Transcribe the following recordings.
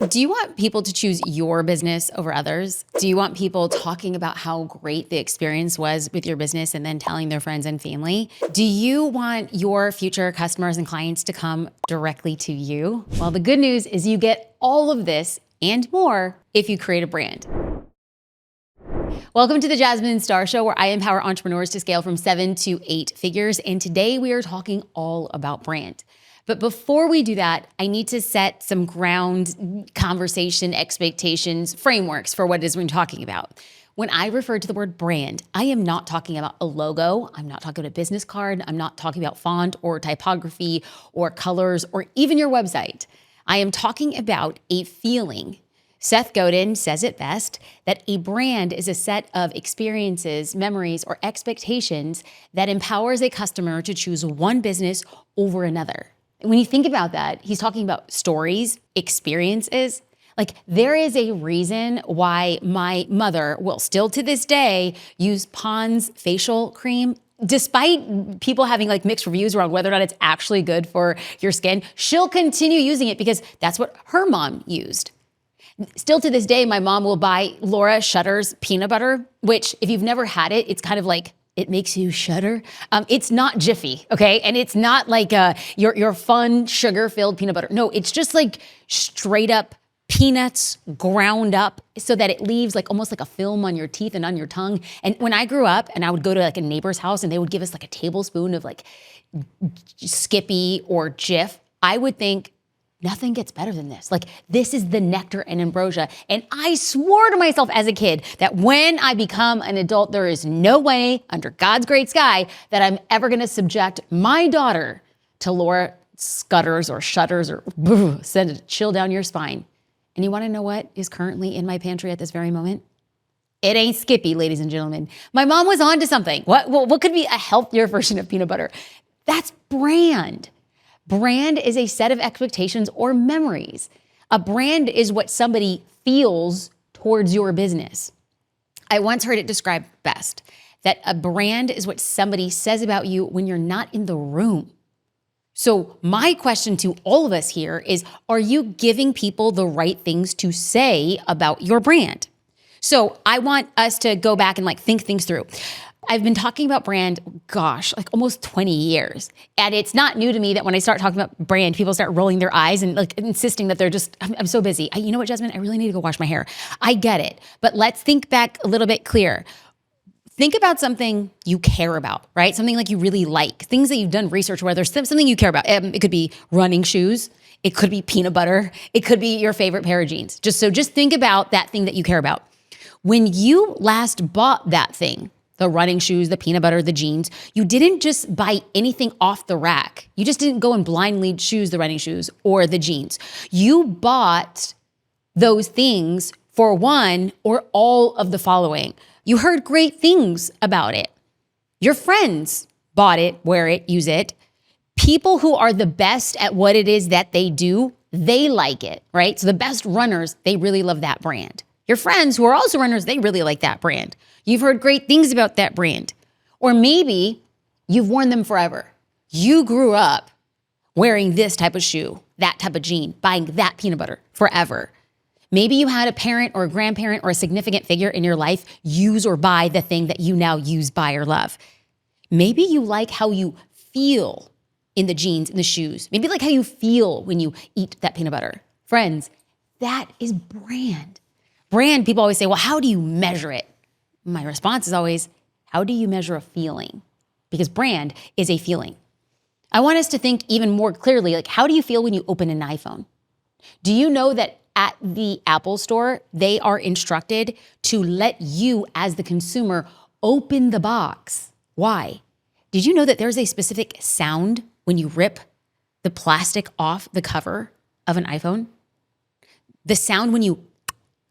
Do you want people to choose your business over others? Do you want people talking about how great the experience was with your business and then telling their friends and family? Do you want your future customers and clients to come directly to you? Well, the good news is you get all of this and more if you create a brand. Welcome to the Jasmine Star Show, where I empower entrepreneurs to scale from 7 to 8 figures. And today we are talking all about brand. But before we do that, I need to set some ground conversation expectations, frameworks for what it is we're talking about. When I refer to the word brand, I am not talking about a logo. I'm not talking about a business card. I'm not talking about font or typography or colors or even your website. I am talking about a feeling. Seth Godin says it best, that a brand is a set of experiences, memories, or expectations that empowers a customer to choose one business over another. When you think about that, he's talking about stories, experiences. Like, there is a reason why my mother will still to this day use Pond's facial cream. Despite people having like mixed reviews around whether or not it's actually good for your skin, she'll continue using it because that's what her mom used. Still to this day, my mom will buy Laura Shudder's peanut butter, which if you've never had it, it's kind of like, it makes you shudder. It's not Jiffy, okay? And it's not like your fun sugar-filled peanut butter. No, it's just like straight up peanuts ground up so that it leaves like almost like a film on your teeth and on your tongue. And when I grew up and I would go to like a neighbor's house and they would give us like a tablespoon of like Skippy or Jif, I would think, nothing gets better than this. Like, this is the nectar and ambrosia. And I swore to myself as a kid that when I become an adult, there is no way under God's great sky that I'm ever gonna subject my daughter to Laura Scutters or Shudders or send a chill down your spine. And you wanna know what is currently in my pantry at this very moment? It ain't Skippy, ladies and gentlemen. My mom was onto something. What could be a healthier version of peanut butter? That's brand. Brand is a set of expectations or memories. A brand is what somebody feels towards your business. I once heard it described best, that a brand is what somebody says about you when you're not in the room. So my question to all of us here is, are you giving people the right things to say about your brand? So I want us to go back and like think things through. I've been talking about brand, like almost 20 years. And it's not new to me that when I start talking about brand, people start rolling their eyes and like insisting that they're just, I'm so busy. You know what, Jasmine? I really need to go wash my hair. I get it. But let's think back a little bit clearer. Think about something you care about, right? Something like you really like, things that you've done research where there's something you care about. It could be running shoes. It could be peanut butter. It could be your favorite pair of jeans. Just think about that thing that you care about. When you last bought that thing, the running shoes, the peanut butter, the jeans, you didn't just buy anything off the rack. You just didn't go and blindly choose the running shoes or the jeans. You bought those things for one or all of the following. You heard great things about it. Your friends bought it, wear it, use it. People who are the best at what it is that they do, they like it, right? So the best runners, they really love that brand. Your friends who are also runners, they really like that brand. You've heard great things about that brand. Or maybe you've worn them forever. You grew up wearing this type of shoe, that type of jean, buying that peanut butter forever. Maybe you had a parent or a grandparent or a significant figure in your life use or buy the thing that you now use, buy, or love. Maybe you like how you feel in the jeans and the shoes. Maybe like how you feel when you eat that peanut butter. Friends, that is brand. Brand, people always say, well, how do you measure it? My response is always, how do you measure a feeling? Because brand is a feeling. I want us to think even more clearly, like, how do you feel when you open an iPhone? Do you know that at the Apple store, they are instructed to let you as the consumer open the box? Why? Did you know that there's a specific sound when you rip the plastic off the cover of an iPhone? The sound when you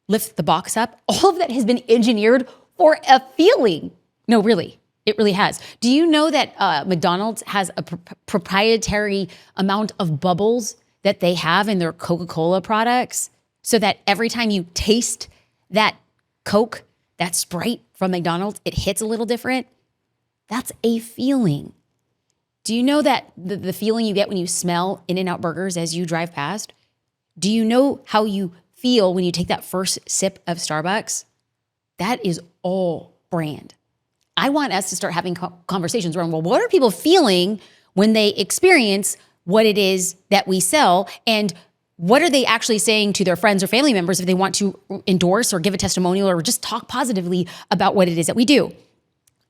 lift the box up, all of that has been engineered for a feeling. No, really, it really has. Do you know that McDonald's has a proprietary amount of bubbles that they have in their Coca-Cola products so that every time you taste that Coke, that Sprite from McDonald's, it hits a little different? That's a feeling. Do you know that the feeling you get when you smell In-N-Out burgers as you drive past? Do you know how you feel when you take that first sip of Starbucks? That is all brand. I want us to start having conversations around, well, what are people feeling when they experience what it is that we sell? And what are they actually saying to their friends or family members if they want to endorse or give a testimonial or just talk positively about what it is that we do?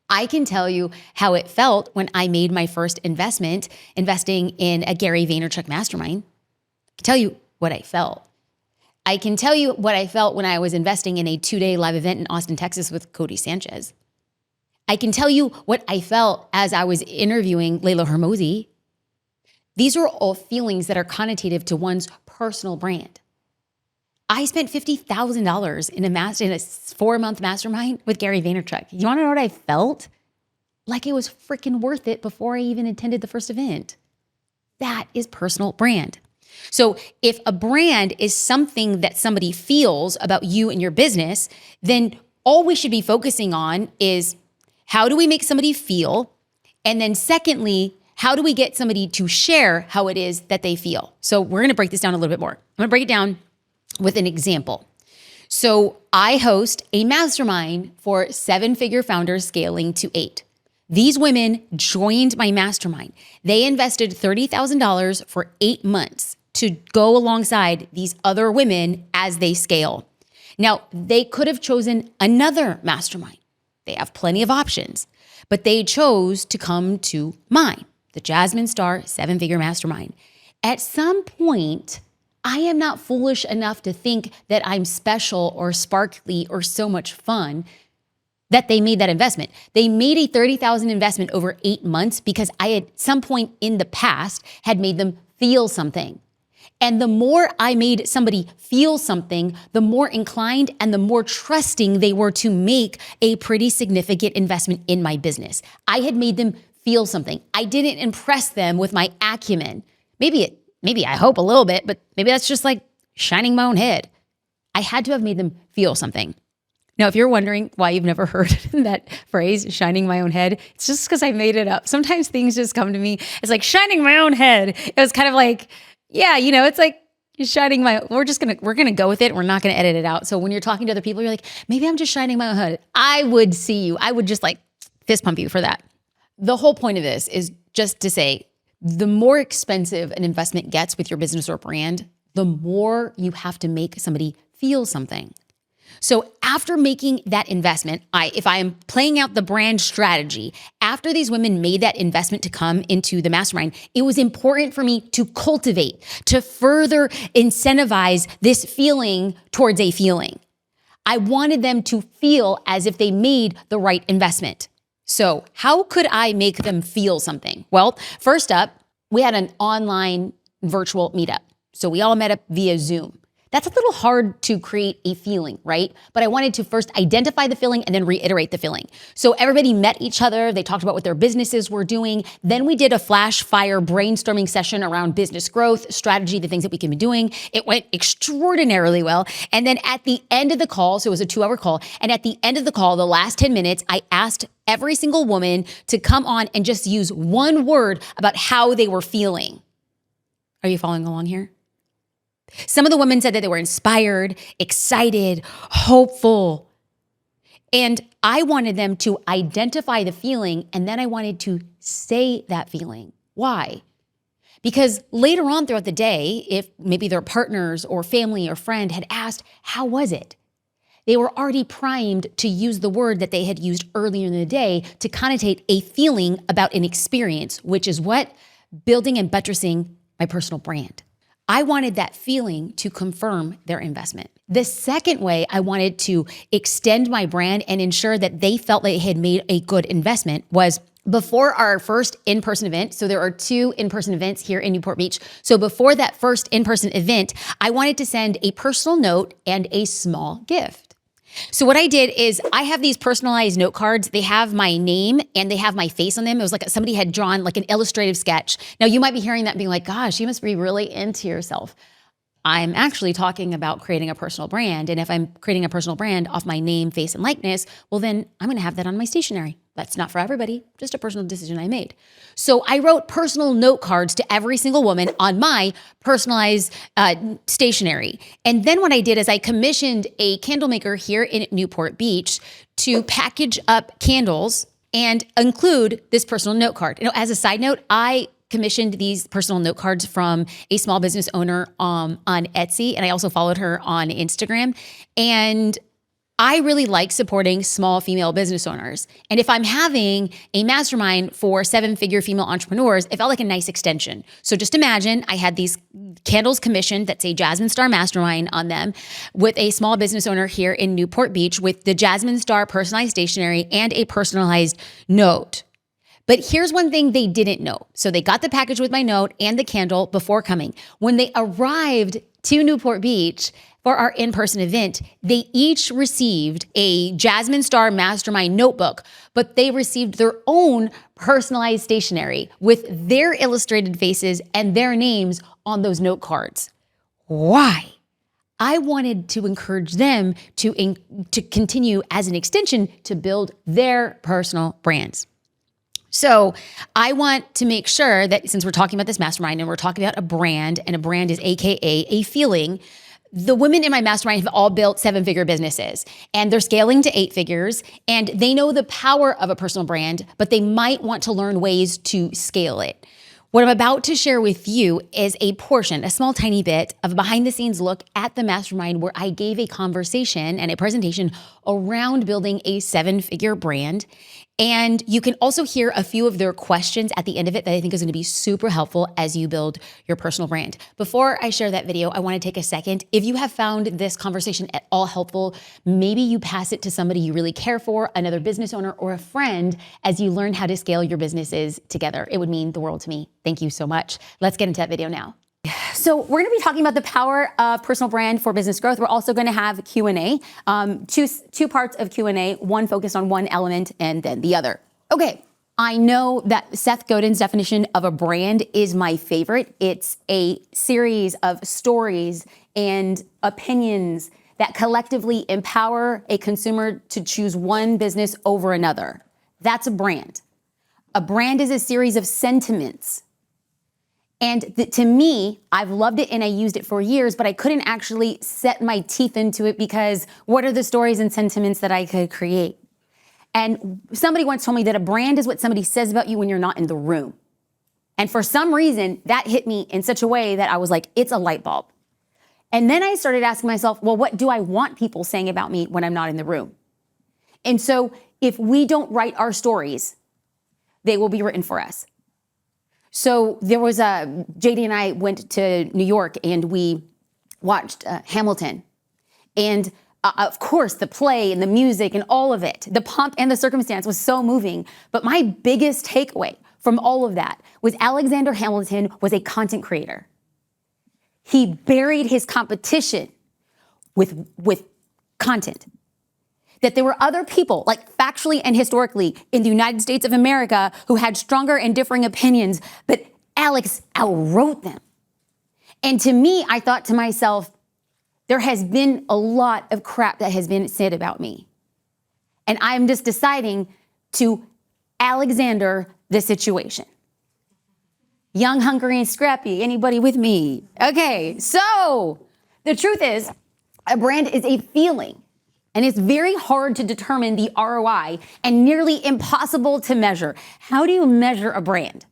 I can tell you how it felt when I made my first investment, investing in a Gary Vaynerchuk mastermind. I can tell you what I felt. I can tell you what I felt when I was investing in a 2-day live event in Austin, Texas with Cody Sanchez. I can tell you what I felt as I was interviewing Layla Hermosi. These are all feelings that are connotative to one's personal brand. I spent $50,000 in a 4-month mastermind with Gary Vaynerchuk. You want to know what I felt? Like it was freaking worth it before I even attended the first event. That is personal brand. So if a brand is something that somebody feels about you and your business, then all we should be focusing on is how do we make somebody feel? And then secondly, how do we get somebody to share how it is that they feel? So we're going to break this down a little bit more. I'm going to break it down with an example. So I host a mastermind for 7-figure founders scaling to 8. These women joined my mastermind. They invested $30,000 for 8 months to go alongside these other women as they scale. Now, they could have chosen another mastermind. They have plenty of options, but they chose to come to mine, the Jasmine Star 7-figure mastermind. At some point, I am not foolish enough to think that I'm special or sparkly or so much fun that they made that investment. They made a $30,000 investment over 8 months because I at some point in the past had made them feel something. And the more I made somebody feel something, the more inclined and the more trusting they were to make a pretty significant investment in my business. I had made them feel something. I didn't impress them with my acumen. Maybe I hope a little bit, but maybe that's just like shining my own head. I had to have made them feel something. Now, if you're wondering why you've never heard that phrase, shining my own head, it's just because I made it up. Sometimes things just come to me. It's like shining my own head. It was kind of like, yeah, it's like shining we're going to go with it. We're not going to edit it out. So when you're talking to other people, you're like, maybe I'm just shining my own head. I would see you. I would just like fist pump you for that. The whole point of this is just to say, the more expensive an investment gets with your business or brand, the more you have to make somebody feel something. So after making that investment, if I am playing out the brand strategy, after these women made that investment to come into the mastermind, it was important for me to cultivate, to further incentivize this feeling towards a feeling. I wanted them to feel as if they made the right investment. So how could I make them feel something? Well, first up, we had an online virtual meetup. So we all met up via Zoom. That's a little hard to create a feeling, right? But I wanted to first identify the feeling and then reiterate the feeling. So everybody met each other. They talked about what their businesses were doing. Then we did a flash fire brainstorming session around business growth, strategy, the things that we can be doing. It went extraordinarily well. And then at the end of the call, so it was a 2-hour call. And at the end of the call, the last 10 minutes, I asked every single woman to come on and just use one word about how they were feeling. Are you following along here? Some of the women said that they were inspired, excited, hopeful. And I wanted them to identify the feeling, and then I wanted to say that feeling. Why? Because later on throughout the day, if maybe their partners or family or friend had asked, how was it? They were already primed to use the word that they had used earlier in the day to connotate a feeling about an experience, which is what? Building and buttressing my personal brand. I wanted that feeling to confirm their investment. The second way I wanted to extend my brand and ensure that they felt they had made a good investment was before our first in-person event. So there are 2 in-person events here in Newport Beach. So before that first in-person event, I wanted to send a personal note and a small gift. So what I did is I have these personalized note cards. They have my name and they have my face on them. It was like somebody had drawn like an illustrative sketch. Now you might be hearing that and being like, gosh, you must be really into yourself. I'm actually talking about creating a personal brand. And if I'm creating a personal brand off my name, face, and likeness, well, then I'm going to have that on my stationery. That's not for everybody, just a personal decision I made. So I wrote personal note cards to every single woman on my personalized stationery. And then what I did is I commissioned a candle maker here in Newport Beach to package up candles and include this personal note card. As a side note, I commissioned these personal note cards from a small business owner on Etsy, and I also followed her on Instagram. And I really like supporting small female business owners. And if I'm having a mastermind for 7-figure female entrepreneurs, it felt like a nice extension. So just imagine I had these candles commissioned that say Jasmine Star Mastermind on them with a small business owner here in Newport Beach with the Jasmine Star personalized stationery and a personalized note. But here's one thing they didn't know. So they got the package with my note and the candle before coming. When they arrived to Newport Beach for our in-person event, they each received a Jasmine Star Mastermind notebook, but they received their own personalized stationery with their illustrated faces and their names on those note cards. Why? I wanted to encourage them to continue as an extension to build their personal brands. So I want to make sure that since we're talking about this mastermind and we're talking about a brand, and a brand is AKA a feeling, the women in my mastermind have all built 7-figure businesses and they're scaling to 8 figures, and they know the power of a personal brand, but they might want to learn ways to scale it. What I'm about to share with you is a portion, a small tiny bit of a behind the scenes look at the mastermind where I gave a conversation and a presentation around building a 7-figure brand. And you can also hear a few of their questions at the end of it that I think is going to be super helpful as you build your personal brand. Before I share that video, I want to take a second. If you have found this conversation at all helpful, maybe you pass it to somebody you really care for, another business owner or a friend, as you learn how to scale your businesses together. It would mean the world to me. Thank you so much. Let's get into that video now. So we're going to be talking about the power of personal brand for business growth. We're also going to have Q&A, two parts of Q&A, one focused on one element and then the other. Okay, I know that Seth Godin's definition of a brand is my favorite. It's a series of stories and opinions that collectively empower a consumer to choose one business over another. That's a brand. A brand is a series of sentiments. And to me, I've loved it and I used it for years, but I couldn't actually set my teeth into it because what are the stories and sentiments that I could create? And somebody once told me that a brand is what somebody says about you when you're not in the room. And for some reason, that hit me in such a way that I was like, it's a light bulb. And then I started asking myself, well, what do I want people saying about me when I'm not in the room? And so if we don't write our stories, they will be written for us. So there was JD and I went to New York and we watched Hamilton. And of course, the play and the music and all of it, the pomp and the circumstance was so moving. But my biggest takeaway from all of that was Alexander Hamilton was a content creator. He buried his competition with content. That there were other people, like factually and historically, in the United States of America who had stronger and differing opinions, but Alex outwrote them. And to me, I thought to myself, there has been a lot of crap that has been said about me. And I'm just deciding to Alexander the situation. Young, hungry, and scrappy. Anybody with me? Okay, so the truth is, a brand is a feeling. And it's very hard to determine the ROI and nearly impossible to measure. How do you measure a brand?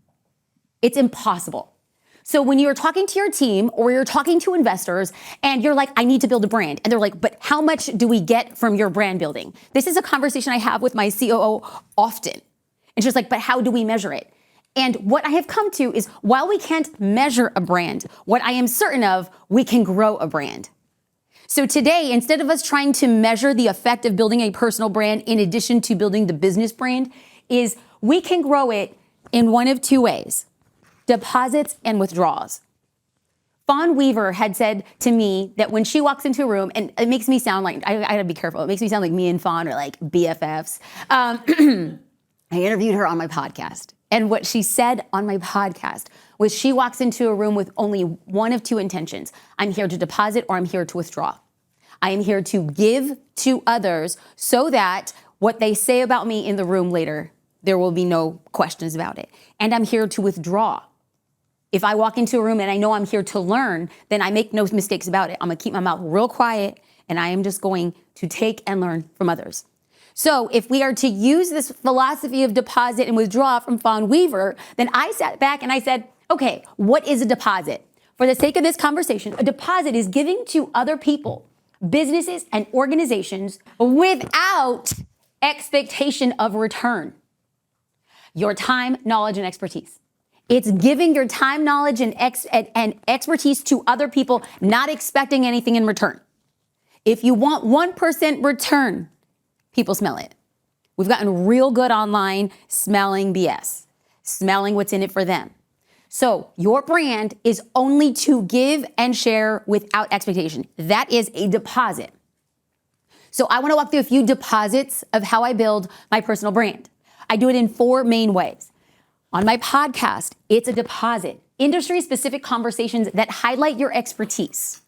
It's impossible. So when you're talking to your team or you're talking to investors and you're like, I need to build a brand. And they're like, but how much do we get from your brand building? This is a conversation I have with my COO often. And she's like, but how do we measure it? And what I have come to is while we can't measure a brand, what I am certain of, we can grow a brand. So today, instead of us trying to measure the effect of building a personal brand in addition to building the business brand, is we can grow it in one of two ways, deposits and withdrawals. Fawn Weaver had said to me that when she walks into a room, and it makes me sound like, I gotta be careful, it makes me sound like me and Fawn are like BFFs. I interviewed her on my podcast. And what she said on my podcast was she walks into a room with only one of two intentions. I'm here to deposit or I'm here to withdraw. I am here to give to others so that what they say about me in the room later, there will be no questions about it. And I'm here to withdraw. If I walk into a room and I know I'm here to learn, then I make no mistakes about it. I'm gonna keep my mouth real quiet and I am just going to take and learn from others. So if we are to use this philosophy of deposit and withdraw from Fawn Weaver, then I sat back and I said, okay, what is a deposit? For the sake of this conversation, a deposit is giving to other people, businesses and organizations without expectation of return. Your time, knowledge, and expertise. It's giving your time, knowledge, and expertise to other people, not expecting anything in return. If you want 1% return, people smell it. We've gotten real good online smelling BS, smelling what's in it for them. So your brand is only to give and share without expectation. That is a deposit. So I want to walk through a few deposits of how I build my personal brand. I do it in 4 main ways. On my podcast, it's a deposit, industry-specific conversations that highlight your expertise.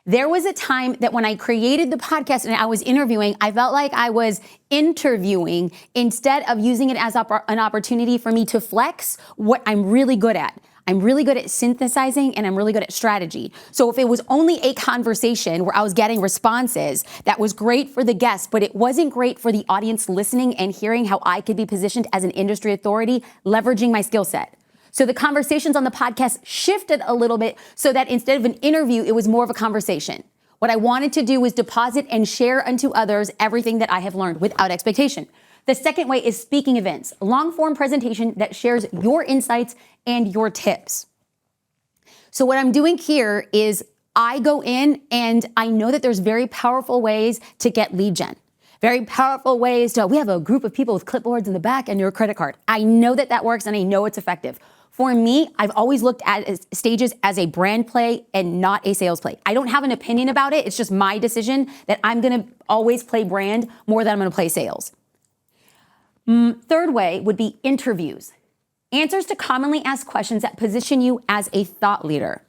There was a time that when I created the podcast and I was interviewing, I felt like I was interviewing instead of using it as an opportunity for me to flex what I'm really good at. I'm really good at synthesizing and I'm really good at strategy. So if it was only a conversation where I was getting responses, that was great for the guest, but it wasn't great for the audience listening and hearing how I could be positioned as an industry authority, leveraging my skill set. So the conversations on the podcast shifted a little bit so that instead of an interview, it was more of a conversation. What I wanted to do was deposit and share unto others everything that I have learned without expectation. The second way is speaking events, long form presentation that shares your insights and your tips. So what I'm doing here is I go in and I know that there's very powerful ways to get lead gen. Very powerful ways we have a group of people with clipboards in the back and your credit card. I know that that works and I know it's effective. For me, I've always looked at stages as a brand play and not a sales play. I don't have an opinion about it. It's just my decision that I'm going to always play brand more than I'm going to play sales. Third way would be interviews. Answers to commonly asked questions that position you as a thought leader.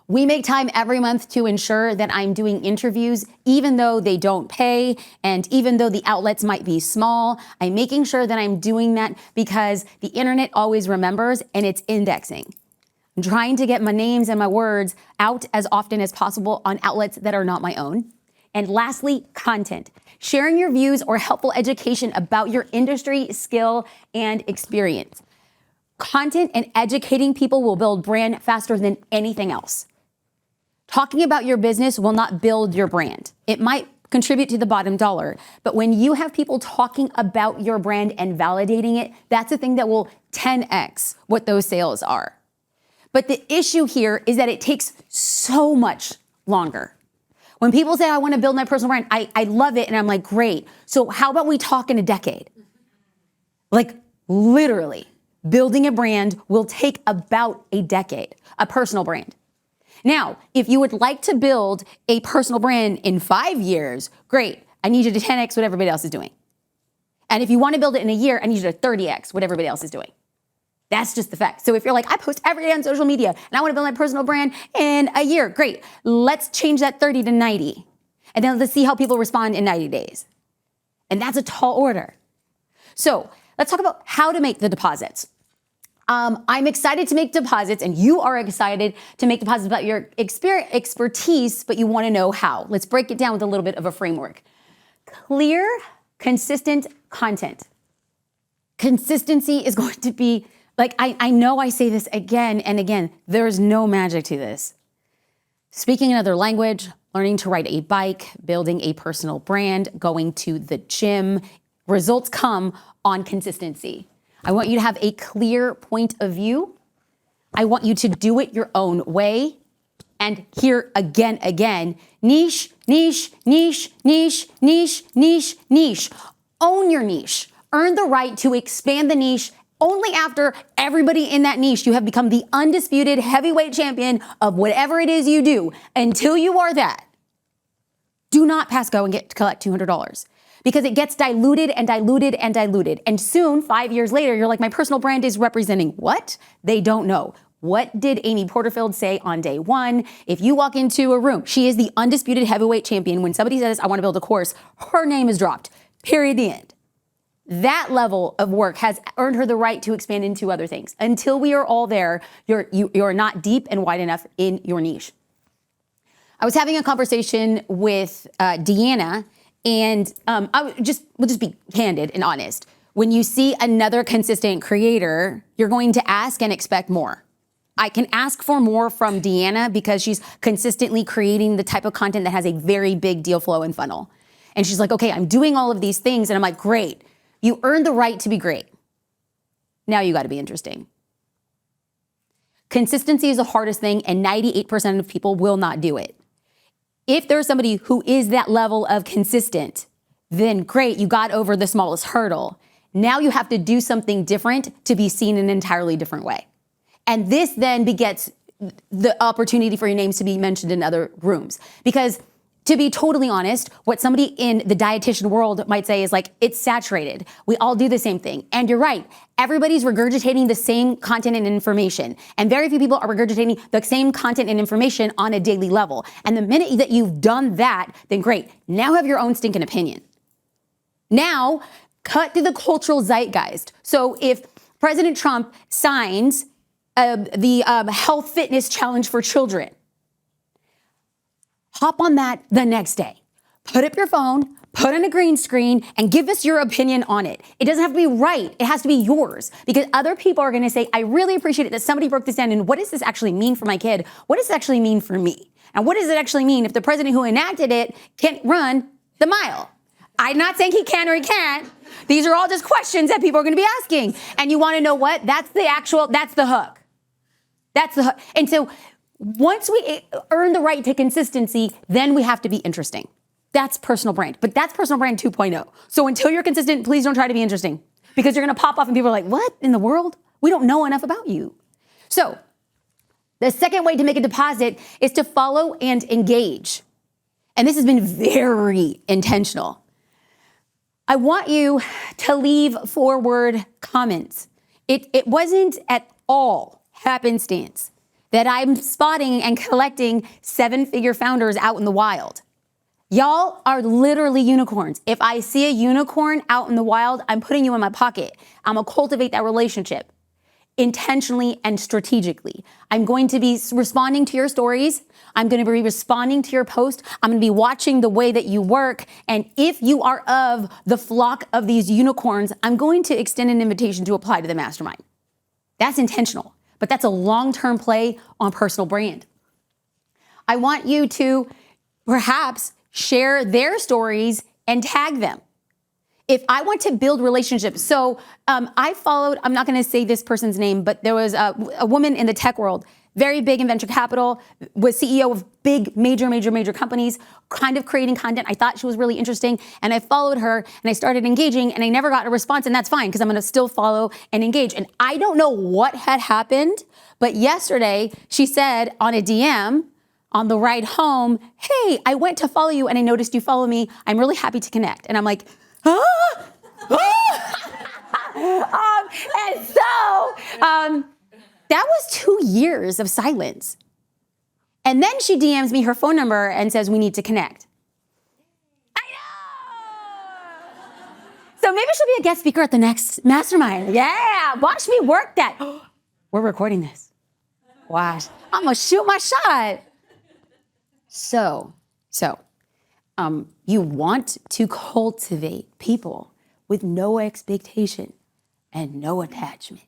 We make time every month to ensure that I'm doing interviews, even though they don't pay, and even though the outlets might be small. I'm making sure that I'm doing that because the internet always remembers and it's indexing. I'm trying to get my names and my words out as often as possible on outlets that are not my own. And lastly, content. Sharing your views or helpful education about your industry, skill, and experience. Content and educating people will build brand faster than anything else. Talking about your business will not build your brand. It might contribute to the bottom dollar, but when you have people talking about your brand and validating it, that's the thing that will 10x what those sales are. But the issue here is that it takes so much longer. When people say, I want to build my personal brand, I love it. And I'm like, great. So how about we talk in a decade? Like literally, building a brand will take about a decade, a personal brand. Now, if you would like to build a personal brand in 5 years, great. I need you to 10x what everybody else is doing. And if you want to build it in a year, I need you to 30x what everybody else is doing. That's just the fact. So if you're like, I post every day on social media and I want to build my personal brand in a year, great. Let's change that 30 to 90. And then let's see how people respond in 90 days. And that's a tall order. So let's talk about how to make the deposits. I'm excited to make deposits, and you are excited to make deposits about your expertise, but you want to know how. Let's break it down with a little bit of a framework. Clear, consistent content. Consistency is going to be, like, I know I say this again and again, there's no magic to this. Speaking another language, learning to ride a bike, building a personal brand, going to the gym, results come on consistency. I want you to have a clear point of view. I want you to do it your own way. And here again, niche, niche, niche, niche, niche, niche, niche. Own your niche. Earn the right to expand the niche only after everybody in that niche, you have become the undisputed heavyweight champion of whatever it is you do. Until you are that, do not pass go and collect $200. because it gets diluted and diluted and diluted. And soon, 5 years later, you're like, my personal brand is representing what? They don't know. What did Amy Porterfield say on day one? If you walk into a room, she is the undisputed heavyweight champion. When somebody says, I want to build a course, her name is dropped. Period. The end. That level of work has earned her the right to expand into other things. Until we are all there, you're not deep and wide enough in your niche. I was having a conversation with Deanna, and we'll just be candid and honest. When you see another consistent creator, you're going to ask and expect more. I can ask for more from Deanna because she's consistently creating the type of content that has a very big deal flow and funnel. And she's like, okay, I'm doing all of these things. And I'm like, great. You earned the right to be great. Now you got to be interesting. Consistency is the hardest thing, and 98% of people will not do it. If there's somebody who is that level of consistent, then great, you got over the smallest hurdle. Now you have to do something different to be seen in an entirely different way. And this then begets the opportunity for your names to be mentioned in other rooms. Because to be totally honest, what somebody in the dietitian world might say is like, it's saturated. We all do the same thing. And you're right. Everybody's regurgitating the same content and information. And very few people are regurgitating the same content and information on a daily level. And the minute that you've done that, then great. Now have your own stinking opinion. Now, cut through the cultural zeitgeist. So if President Trump signs the health fitness challenge for children, hop on that the next day. Put up your phone, put on a green screen, and give us your opinion on it. It doesn't have to be right. It has to be yours, because other people are going to say, I really appreciate it that somebody broke this down. And what does this actually mean for my kid? What does it actually mean for me? And what does it actually mean if the president who enacted it can't run the mile? I'm not saying he can or he can't. These are all just questions that people are going to be asking. And you want to know what? That's the hook. That's the hook. And so once we earn the right to consistency, then we have to be interesting. That's personal brand. But that's personal brand 2.0. So until you're consistent, please don't try to be interesting, because you're going to pop off and people are like, what in the world? We don't know enough about you. So the second way to make a deposit is to follow and engage. And this has been very intentional. I want you to leave forward comments. It wasn't at all happenstance that I'm spotting and collecting 7-figure founders out in the wild. Y'all are literally unicorns. If I see a unicorn out in the wild, I'm putting you in my pocket. I'm gonna cultivate that relationship intentionally and strategically. I'm going to be responding to your stories. I'm going to be responding to your post. I'm going to be watching the way that you work. And if you are of the flock of these unicorns, I'm going to extend an invitation to apply to the mastermind. That's intentional, but that's a long-term play on personal brand. I want you to perhaps share their stories and tag them. If I want to build relationships, so I followed, I'm not going to say this person's name, but there was a woman in the tech world, very big in venture capital, was CEO of big, major companies, kind of creating content. I thought she was really interesting, and I followed her, and I started engaging, and I never got a response, and that's fine, because I'm going to still follow and engage. And I don't know what had happened, but yesterday she said on a DM on the ride home, hey, I went to follow you, and I noticed you follow me. I'm really happy to connect. And I'm like, and so that was 2 years of silence. And then she DMs me her phone number and says, we need to connect. I know. So maybe she'll be a guest speaker at the next mastermind. Yeah, watch me work that. We're recording this. Watch. I'm going to shoot my shot. So, you want to cultivate people with no expectation and no attachment.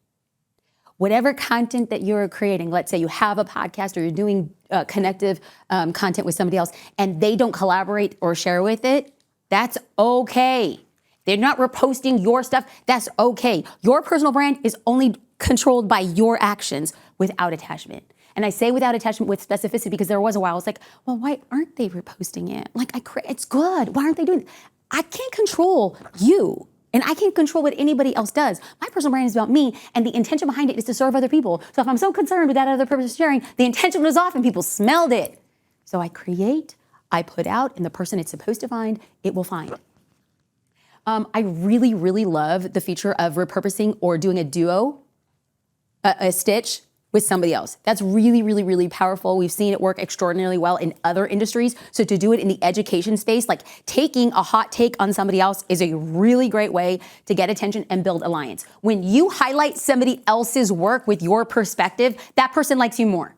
Whatever content that you're creating, let's say you have a podcast or you're doing connective content with somebody else and they don't collaborate or share with it, that's okay. They're not reposting your stuff, that's okay. Your personal brand is only controlled by your actions without attachment. And I say without attachment with specificity because there was a while I was like, well, why aren't they reposting it? Like, it's good. Why aren't they doing it? I can't control you, and I can't control what anybody else does. My personal brand is about me, and the intention behind it is to serve other people. So if I'm so concerned with that other person sharing, the intention was off and people smelled it. So I create, I put out, and the person it's supposed to find, it will find. I really, really love the feature of repurposing or doing a duo, a stitch with somebody else. That's really, really, really powerful. We've seen it work extraordinarily well in other industries. So to do it in the education space, like taking a hot take on somebody else is a really great way to get attention and build alliance. When you highlight somebody else's work with your perspective, that person likes you more.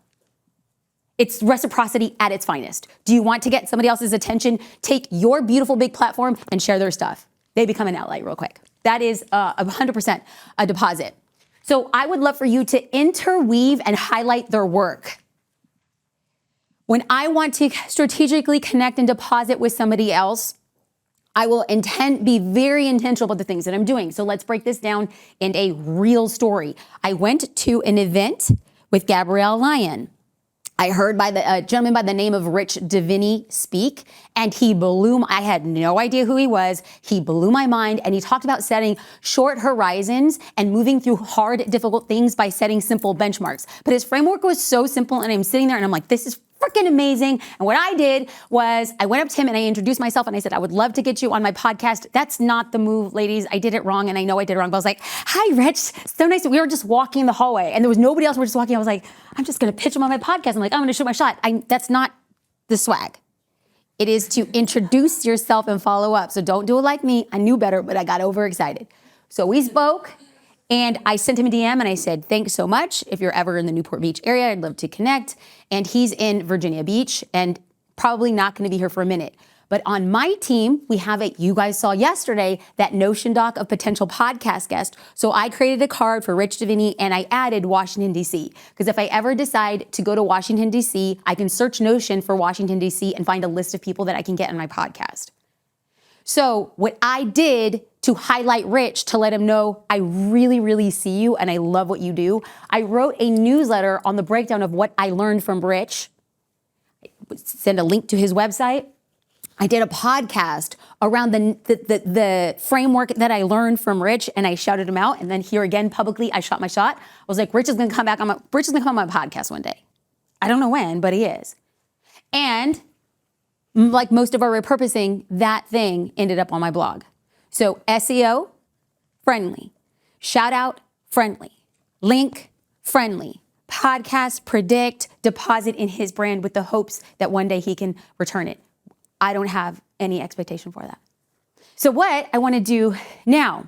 It's reciprocity at its finest. Do you want to get somebody else's attention? Take your beautiful big platform and share their stuff. They become an ally real quick. That is 100% a deposit. So I would love for you to interweave and highlight their work. When I want to strategically connect and deposit with somebody else, I will be very intentional about the things that I'm doing. So let's break this down in a real story. I went to an event with Gabrielle Lyon. I heard by the gentleman by the name of Rich Divini speak, and I had no idea who he was. He blew my mind, and he talked about setting short horizons and moving through hard, difficult things by setting simple benchmarks. But his framework was so simple, and I'm sitting there and I'm like, this is freaking amazing. And what I did was I went up to him and I introduced myself and I said, I would love to get you on my podcast. That's not the move, ladies. I did it wrong and I know I did it wrong. But I was like, hi, Rich. So nice. We were just walking the hallway and there was nobody else. We were just walking. I was like, I'm just going to pitch him on my podcast. I'm like, I'm going to shoot my shot. That's not the swag. It is to introduce yourself and follow up. So don't do it like me. I knew better, but I got overexcited. So we spoke. And I sent him a DM and I said, thanks so much. If you're ever in the Newport Beach area, I'd love to connect. And he's in Virginia Beach and probably not going to be here for a minute. But on my team, we have you guys saw yesterday, that Notion doc of potential podcast guests. So I created a card for Rich Divini and I added Washington, D.C. Because if I ever decide to go to Washington, D.C., I can search Notion for Washington, D.C. and find a list of people that I can get on my podcast. So what I did to highlight Rich, to let him know I really, really see you and I love what you do, I wrote a newsletter on the breakdown of what I learned from Rich. Send a link to his website. I did a podcast around the framework that I learned from Rich, and I shouted him out. And then here again publicly, I shot my shot. I was like, Rich is going to come on my podcast one day. I don't know when, but he is. And like most of our repurposing, that thing ended up on my blog. So SEO, friendly. Shout out, friendly. Link, friendly. Podcast, predict, deposit in his brand with the hopes that one day he can return it. I don't have any expectation for that. So what I want to do now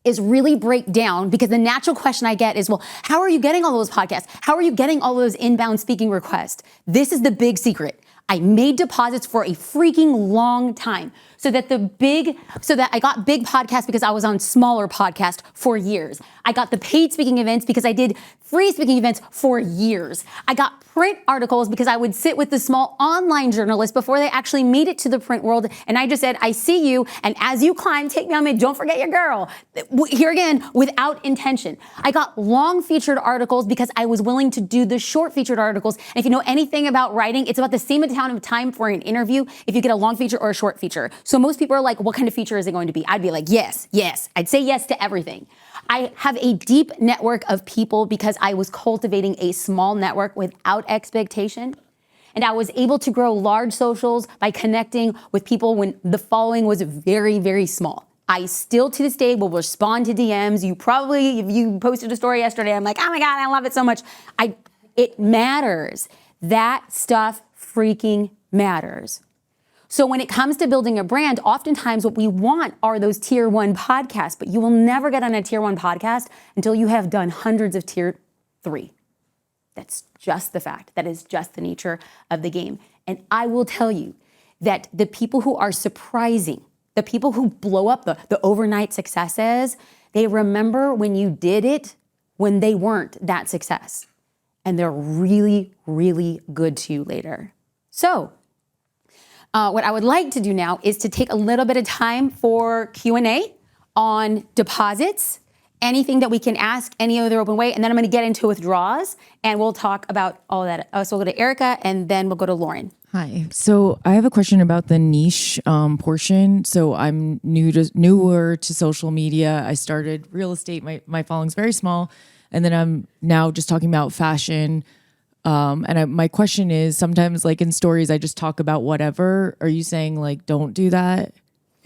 is really break down, because the natural question I get is, well, how are you getting all those podcasts? How are you getting all those inbound speaking requests? This is the big secret. I made deposits for a freaking long time so that I got big podcasts because I was on smaller podcasts for years. I got the paid speaking events because I did free speaking events for years. I got print articles because I would sit with the small online journalists before they actually made it to the print world. And I just said, I see you. And as you climb, take me on mid. Don't forget your girl. Here again, without intention. I got long featured articles because I was willing to do the short featured articles. And if you know anything about writing, it's about the same amount of time for an interview if you get a long feature or a short feature. So most people are like, what kind of feature is it going to be? I'd be like, yes, yes. I'd say yes to everything. I have a deep network of people because I was cultivating a small network without expectation. And I was able to grow large socials by connecting with people when the following was very, very small. I still to this day will respond to DMs. If you posted a story yesterday, I'm like, oh my God, I love it so much. It matters. That stuff freaking matters. So when it comes to building a brand, oftentimes what we want are those tier 1 podcasts, but you will never get on a tier 1 podcast until you have done hundreds of tier 3. That's just the fact. That is just the nature of the game. And I will tell you that the people who are surprising, the people who blow up the overnight successes, they remember when you did it when they weren't that success. And they're really, really good to you later. So what I would like to do now is to take a little bit of time for Q&A on deposits, anything that we can ask, any other open way, and then I'm going to get into withdrawals, and we'll talk about all that. So we'll go to Erica, and then we'll go to Lauren. Hi. So I have a question about the niche portion. So I'm newer to social media. I started real estate. My following's very small, and then I'm now just talking about fashion. My question is, sometimes like in stories, I just talk about whatever. Are you saying like, don't do that?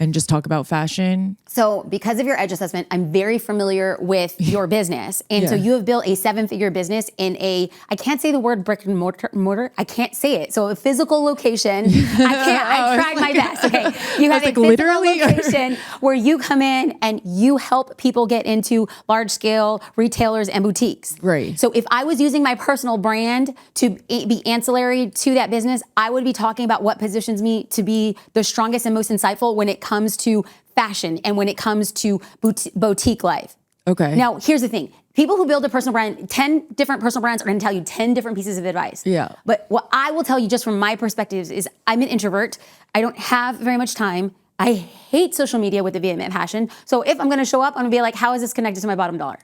and just talk about fashion? So because of your edge assessment, I'm very familiar with your business. And so Yeah. you have built a 7-figure business in I can't say the word brick and mortar. I can't say it. So a physical location. I tried my best. Okay. You have a physical literally? location where you come in and you help people get into large scale retailers and boutiques. Right. So if I was using my personal brand to be ancillary to that business, I would be talking about what positions me to be the strongest and most insightful when it comes to fashion and when it comes to boutique life. Okay. Now, here's the thing. People who build a personal brand, 10 different personal brands are going to tell you 10 different pieces of advice. Yeah. But what I will tell you just from my perspective is I'm an introvert. I don't have very much time. I hate social media with a vehement passion. So if I'm going to show up, I'm going to be like, how is this connected to my bottom dollar?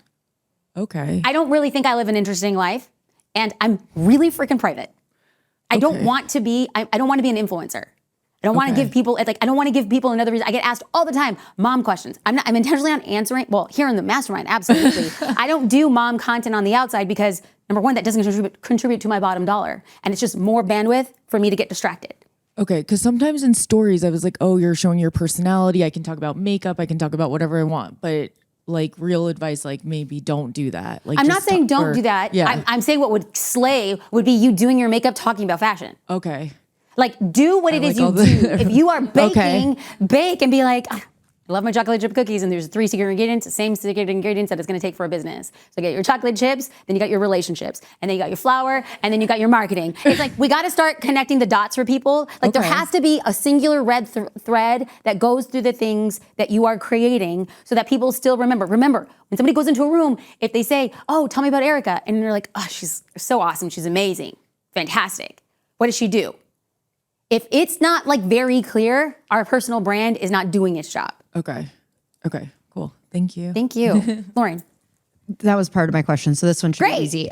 Okay. I don't really think I live an interesting life, and I'm really freaking private. I don't want to be, I don't want to be an influencer. I don't want to give people, I don't want to give people another reason. I get asked all the time, mom questions. I'm intentionally not answering, well, here in the Mastermind, absolutely. I don't do mom content on the outside because, number one, that doesn't contribute to my bottom dollar. And it's just more bandwidth for me to get distracted. Okay, because sometimes in stories I was like, oh, you're showing your personality. I can talk about makeup. I can talk about whatever I want. But like real advice, like maybe don't do that. Like I'm not saying don't do that. Yeah. I'm saying what would slay would be you doing your makeup talking about fashion. Okay. Like do what it is like you all do. the- If you are baking, Okay. bake and be like, "Ah, I love my chocolate chip cookies, and there's 3 secret ingredients, the same secret ingredients that it's going to take for a business. So you got your chocolate chips, then you got your relationships, and then you got your flour, and then you got your marketing. It's like we got to start connecting the dots for people. Like there Okay. has to be a singular red thread that goes through the things that you are creating, so that people still remember. Remember, when somebody goes into a room, if they say, "Oh, tell me about Erica," and they're like, "Oh, she's so awesome, she's amazing, fantastic. What does she do?" If it's not like very clear, our personal brand is not doing its job. Okay. Okay. Cool. Thank you. Thank you. Lauren. That was part of my question. So this one should Great. be easy.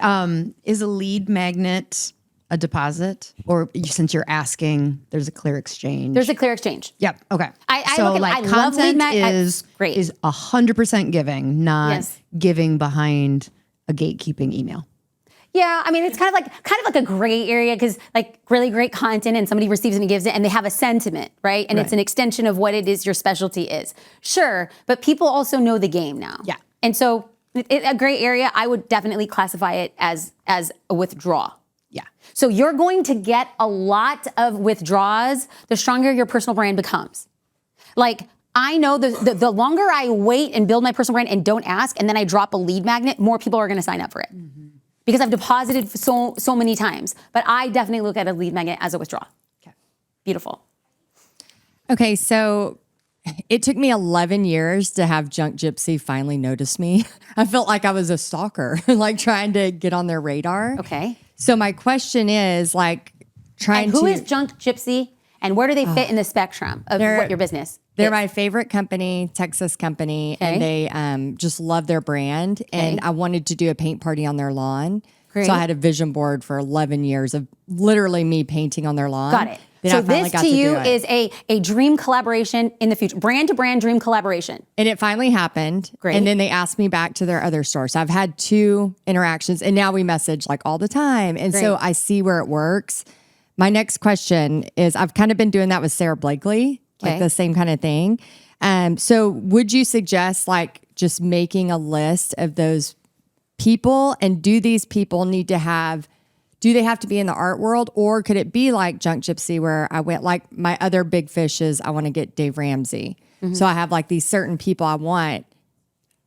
Is a lead magnet a deposit? Or since you're asking, there's a clear exchange? There's a clear exchange. Yep. Okay. I so look at- like I love lead content is great. is 100% giving, not Yes. giving behind a gatekeeping email. Yeah, I mean, it's kind of like a gray area because like really great content and somebody receives it and gives it and they have a sentiment, right? And it's an extension of what it is your specialty is. Sure, but people also know the game now. Yeah. And so a gray area, I would definitely classify it as a withdraw. Yeah. So you're going to get a lot of withdrawals the stronger your personal brand becomes. Like I know the longer I wait and build my personal brand and don't ask and then I drop a lead magnet, more people are going to sign up for it. Mm-hmm. Because I've deposited so many times. But I definitely look at a lead magnet as a withdrawal. Okay. Beautiful. Okay, so it took me 11 years to have Junk Gypsy finally notice me. I felt like I was a stalker, like trying to get on their radar. Okay. So my question is like trying And who to... is Junk Gypsy? And where do they fit in the spectrum of what your business They're is? my favorite company, Texas company, Okay. and they just love their brand. And I wanted to do a paint party on their lawn. Great. So I had a vision board for 11 years of literally me painting on their lawn. Got it. Then So I finally this got to you do it. is a dream collaboration in the future. Brand to brand dream collaboration. And it finally happened. Great. And then they asked me back to their other store. So I've had 2 interactions and now we message like all the time. And so Great. I see where it works. My next question is I've kind of been doing that with Sarah Blakely, Okay. like the same kind of thing. So would you suggest like just making a list of those people, and do these people need to have, do they have to be in the art world, or could it be like Junk Gypsy where I went like my other big fish is I want to get Dave Ramsey. So I have like these certain people I want.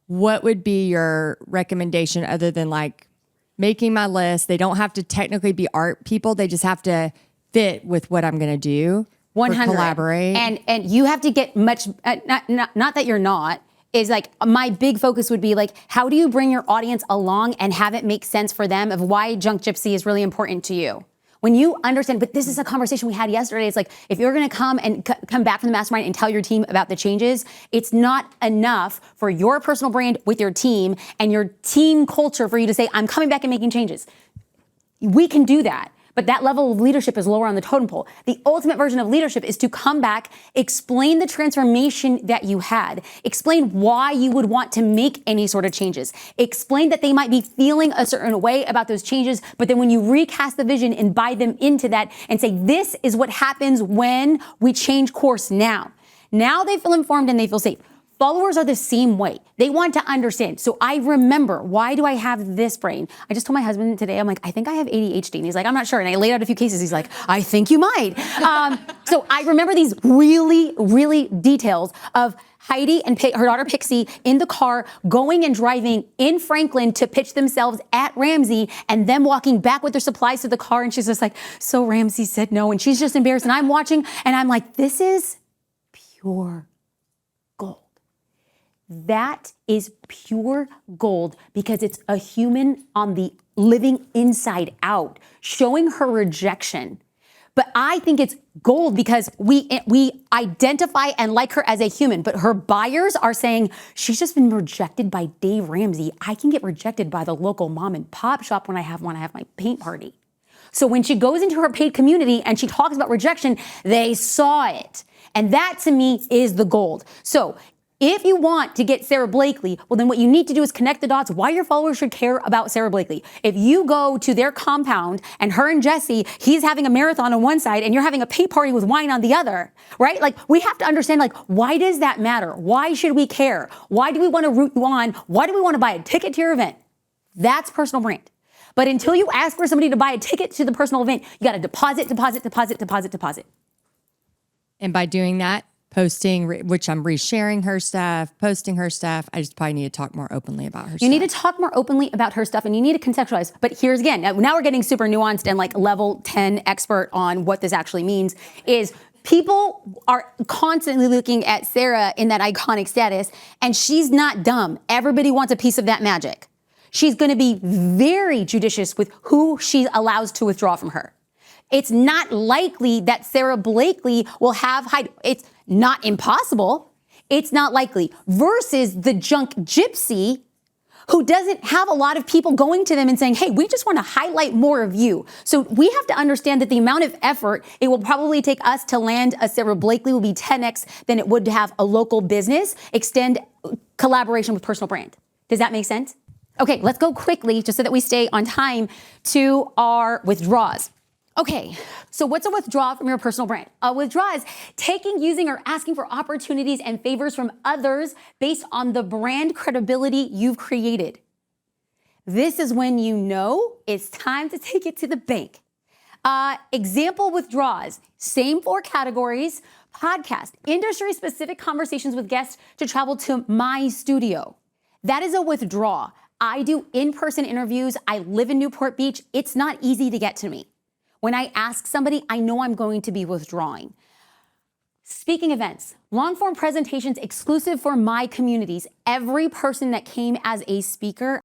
What would be your recommendation other than like making my list? They don't have to technically be art people. They just have to fit with what I'm going to do. 100. Or collaborate. And you have to get much, not that you're not, is like my big focus would be like, how do you bring your audience along and have it make sense for them of why Junk Gypsy is really important to you? When you understand, but this is a conversation we had yesterday. It's like, if you're going to come and come back from the mastermind and tell your team about the changes, it's not enough for your personal brand with your team and your team culture for you to say, I'm coming back and making changes. We can do that. But that level of leadership is lower on the totem pole. The ultimate version of leadership is to come back, explain the transformation that you had, explain why you would want to make any sort of changes, explain that they might be feeling a certain way about those changes, but then when you recast the vision and buy them into that and say, this is what happens when we change course now. Now they feel informed and they feel safe. Followers are the same way. They want to understand. So I remember, why do I have this brain? I just told my husband today, I'm like, I think I have ADHD. And he's like, I'm not sure. And I laid out a few cases. He's like, I think you might. So I remember these really details of Heidi and her daughter Pixie in the car going and driving in Franklin to pitch themselves at Ramsey and them walking back with their supplies to the car. And she's just like, so Ramsey said no. And she's just embarrassed. And I'm watching and I'm like, this is pure gold. That is pure gold because it's a human on the living inside out, showing her rejection. But I think it's gold because we identify and like her as a human, but her buyers are saying, she's just been rejected by Dave Ramsey. I can get rejected by the local mom and pop shop when I have my paint party. So when she goes into her paid community and she talks about rejection, they saw it. And that to me is the gold. So if you want to get Sarah Blakely, well, then what you need to do is connect the dots why your followers should care about Sarah Blakely. If you go to their compound and her and Jesse, he's having a marathon on one side and you're having a pay party with wine on the other, right? Like, we have to understand, like, why does that matter? Why should we care? Why do we want to root you on? Why do we want to buy a ticket to your event? That's personal brand. But until you ask for somebody to buy a ticket to the personal event, you got to deposit. And by doing that, posting, which I'm resharing her stuff, posting her stuff, I just probably need to talk more openly about her stuff. You need to talk more openly about her stuff and you need to contextualize. But here's again, now we're getting super nuanced and like level 10 expert on what this actually means is people are constantly looking at Sarah in that iconic status and she's not dumb. Everybody wants a piece of that magic. She's going to be very judicious with who she allows to withdraw from her. It's not likely that Sarah Blakely will have Heidi. It's not impossible. It's not likely. Versus the junk gypsy who doesn't have a lot of people going to them and saying, hey, we just want to highlight more of you. So we have to understand that the amount of effort it will probably take us to land a Sarah Blakely will be 10x than it would to have a local business extend collaboration with personal brand. Does that make sense? Okay, let's go quickly, just so that we stay on time, to our withdraws. Okay, so what's a withdrawal from your personal brand? A withdrawal is taking, using, or asking for opportunities and favors from others based on the brand credibility you've created. This is when you know it's time to take it to the bank. Example withdrawals, same 4 categories: podcast, industry-specific conversations with guests to travel to my studio. That is a withdrawal. I do in-person interviews. I live in Newport Beach. It's not easy to get to me. When I ask somebody, I know I'm going to be withdrawing. Speaking events, long-form presentations exclusive for my communities. Every person that came as a speaker,